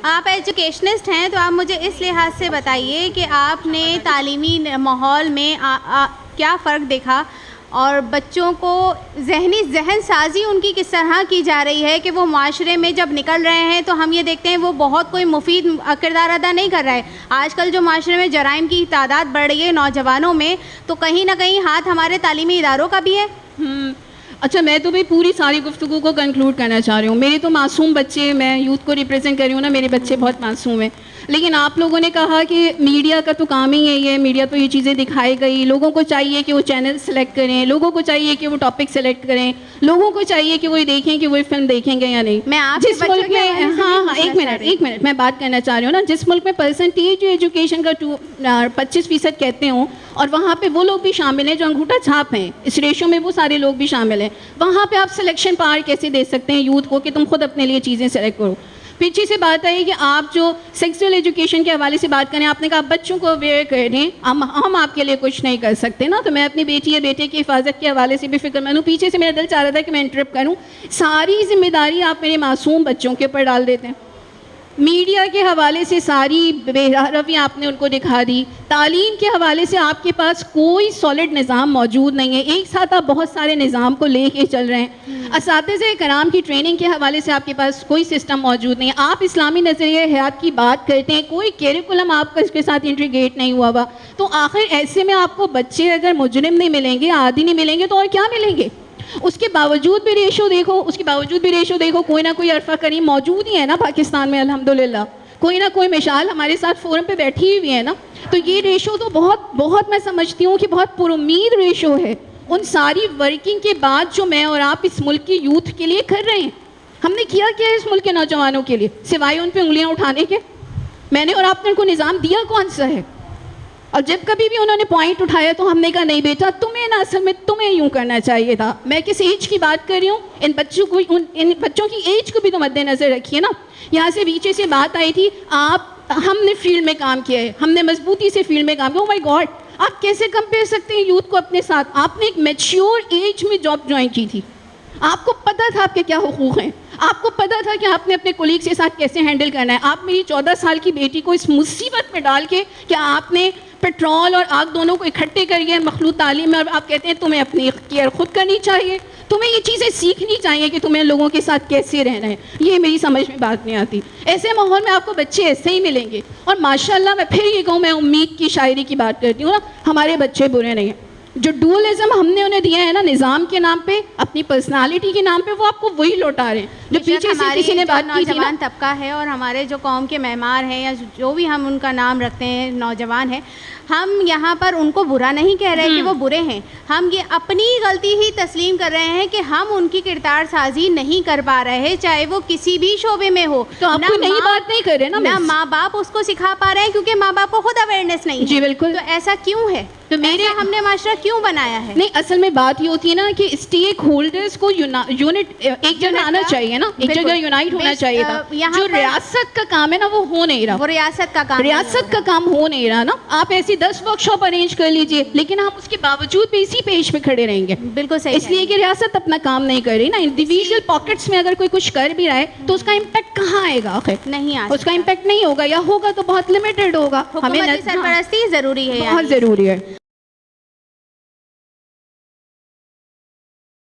آپ ایجوکیشنسٹ ہیں تو آپ مجھے اس لحاظ سے بتائیے کہ آپ نے تعلیمی ماحول میں کیا فرق دیکھا اور بچوں کو ذہن سازی ان کی کس طرح کی جا رہی ہے کہ وہ معاشرے میں جب نکل رہے ہیں تو ہم یہ دیکھتے ہیں وہ بہت کوئی مفید کردار ادا نہیں کر رہا ہے. آج کل جو معاشرے میں جرائم کی تعداد بڑھ رہی ہے نوجوانوں میں, تو کہیں نہ کہیں ہاتھ ہمارے تعلیمی اداروں کا بھی ہے. اچھا, میں تو بھائی پوری ساری گفتگو کو کنکلوڈ کرنا چاہ رہی ہوں. میرے تو معصوم بچے, میں یوتھ کو ریپرزینٹ کر رہی ہوں نا, میرے بچے بہت معصوم ہیں. لیکن آپ لوگوں نے کہا کہ میڈیا کا تو کام ہی ہے یہ, میڈیا تو یہ چیزیں دکھائے گئی, لوگوں کو چاہیے کہ وہ چینل سلیکٹ کریں, لوگوں کو چاہیے کہ وہ ٹاپک سلیکٹ کریں, لوگوں کو چاہیے کہ وہ دیکھیں کہ وہ فلم دیکھیں گے یا نہیں. میں جس ملک میں ایک منٹ میں بات کرنا چاہ رہی ہوں نا, جس ملک میں پرسنٹیج ایجوکیشن کا 25% کہتے ہوں, اور وہاں پہ وہ لوگ بھی شامل ہیں جو انگوٹھا چھاپ ہیں, اس ریشو میں وہ سارے لوگ بھی شامل ہیں, وہاں پہ آپ سلیکشن پاور کیسے دے سکتے ہیں یوتھ کو کہ تم خود اپنے لیے چیزیں سلیکٹ کرو. پیچھے سے بات آئی کہ آپ جو سیکسول ایجوکیشن کے حوالے سے بات کریں, آپ نے کہا بچوں کو اویئر کریں, ہم آپ کے لیے کچھ نہیں کر سکتے نا. تو میں اپنی بیٹی یا بیٹے کی حفاظت کے حوالے سے بھی فکر مند ہوں. پیچھے سے میرا دل چاہ رہا تھا کہ میں انٹرپٹ کروں. ساری ذمہ داری آپ میرے معصوم بچوں کے اوپر ڈال دیتے ہیں. میڈیا کے حوالے سے ساری بے روی آپ نے ان کو دکھا دی. تعلیم کے حوالے سے آپ کے پاس کوئی سالڈ نظام موجود نہیں ہے, ایک ساتھ آپ بہت سارے نظام کو لے کے چل رہے ہیں. اساتذہ کرام کی ٹریننگ کے حوالے سے آپ کے پاس کوئی سسٹم موجود نہیں ہے. آپ اسلامی نظریہ حیات کی بات کرتے ہیں, کوئی کیریکولم آپ کا اس کے ساتھ انٹیگریٹ نہیں ہوا ہوا. تو آخر ایسے میں آپ کو بچے اگر مجرم نہیں ملیں گے, عادی نہیں ملیں گے, تو اور کیا ملیں گے؟ اس کے باوجود بھی ریشو دیکھو, کوئی نہ کوئی عرفہ کریم موجود ہی ہے نا پاکستان میں الحمدللہ. کوئی نہ کوئی مشال ہمارے ساتھ فورم پہ بیٹھی ہوئی ہے نا. تو یہ ریشو تو بہت میں سمجھتی ہوں کہ بہت پر امید ریشو ہے. ان ساری ورکنگ کے بعد جو میں اور آپ اس ملک کی یوتھ کے لیے کر رہے ہیں, ہم نے کیا ہے اس ملک کے نوجوانوں کے لیے سوائے ان پہ انگلیاں اٹھانے کے؟ میں نے اور آپ نے ان کو نظام دیا کون سا ہے؟ اور جب کبھی بھی انہوں نے پوائنٹ اٹھایا تو ہم نے کہا نہیں بیٹا, تمہیں نا اصل میں تمہیں یوں کرنا چاہیے تھا. میں کس ایج کی بات کر رہی ہوں, ان بچوں کی ایج کو بھی تو مد نظر رکھیے نا. یہاں سے پیچھے سے بات آئی تھی, ہم نے فیلڈ میں کام کیا ہے, ہم نے مضبوطی سے فیلڈ میں کام کیا. او مائی گاڈ, آپ کیسے کمپیئر سکتے ہیں یوتھ کو اپنے ساتھ؟ آپ نے ایک میچیور ایج میں جاب جوائن کی تھی, آپ کو پتہ تھا آپ کے کیا حقوق ہیں, آپ کو پتہ تھا کہ آپ نے اپنے کولیگس کے ساتھ کیسے ہینڈل کرنا ہے. آپ میری 14 سال کی بیٹی کو اس مصیبت میں ڈال کے کہ آپ نے پیٹرول اور آگ دونوں کو اکٹھے کریے مخلوط تعلیم میں, اور آپ کہتے ہیں تمہیں اپنی کیئر خود کرنی چاہیے, تمہیں یہ چیزیں سیکھنی چاہیے کہ تمہیں لوگوں کے ساتھ کیسے رہنا ہے. یہ میری سمجھ میں بات نہیں آتی. ایسے ماحول میں آپ کو بچے ایسے ہی ملیں گے. اور ماشاءاللہ میں پھر یہ کہوں, میں امید کی شاعری کی بات کرتی ہوں نا, ہمارے بچے برے نہیں ہیں. جو ڈوئلزم ہم نے انہیں دیا ہے نا نظام کے نام پہ, اپنی پرسنالٹی کے نام پہ, وہ آپ کو وہی لوٹا رہے ہیں. جو پیچھے سے کسی نے بات کی تھی, نوجوان طبقہ ہے اور ہمارے جو قوم کے معمار ہیں یا جو بھی ہم ان کا نام رکھتے ہیں نوجوان ہیں, ہم یہاں پر ان کو برا نہیں کہہ رہے کہ وہ برے ہیں. ہم یہ اپنی غلطی ہی تسلیم کر رہے ہیں کہ ہم ان کی کردار سازی نہیں کر پا رہے, چاہے وہ کسی بھی شعبے میں ہو. تو آپ کوئی نئی بات نہیں کر رہے نا, ماں باپ اس کو سکھا پا رہے ہیں کیونکہ ماں باپ کو خود اویئرنیس نہیں ہے. جی بالکل. تو ایسا کیوں ہے؟ تو میرے ہم نے معاشرہ کیوں بنایا ہے؟ نہیں, اصل میں بات یہ ہوتی ہے نا کہ اسٹیک ہولڈرز کو یونٹ ایک جگہ آنا چاہیے نا, ایک جگہ یونائٹ ہونا چاہیے تھا. جو ریاست کا کام ہے نا وہ ہو نہیں رہا, وہ ریاست کا کام ہو نہیں رہا نا. آپ ایسی 10 ورک شاپ ارینج کر لیجئے, لیکن ہم اس کے باوجود بھی اسی پیج پہ کھڑے رہیں گے. بالکل صحیح. اس لیے کہ ریاست اپنا کام نہیں کر رہی نا. انڈیویجول پاکٹس میں اگر کوئی کچھ کر بھی رہا ہے تو اس کا امپیکٹ کہاں آئے گا؟ آخر نہیں آ, اس کا امپیکٹ نہیں ہوگا, یا ہوگا تو بہت لمیٹڈ ہوگا. ہمیں سرپرستی ضروری ہے, بہت ضروری ہے.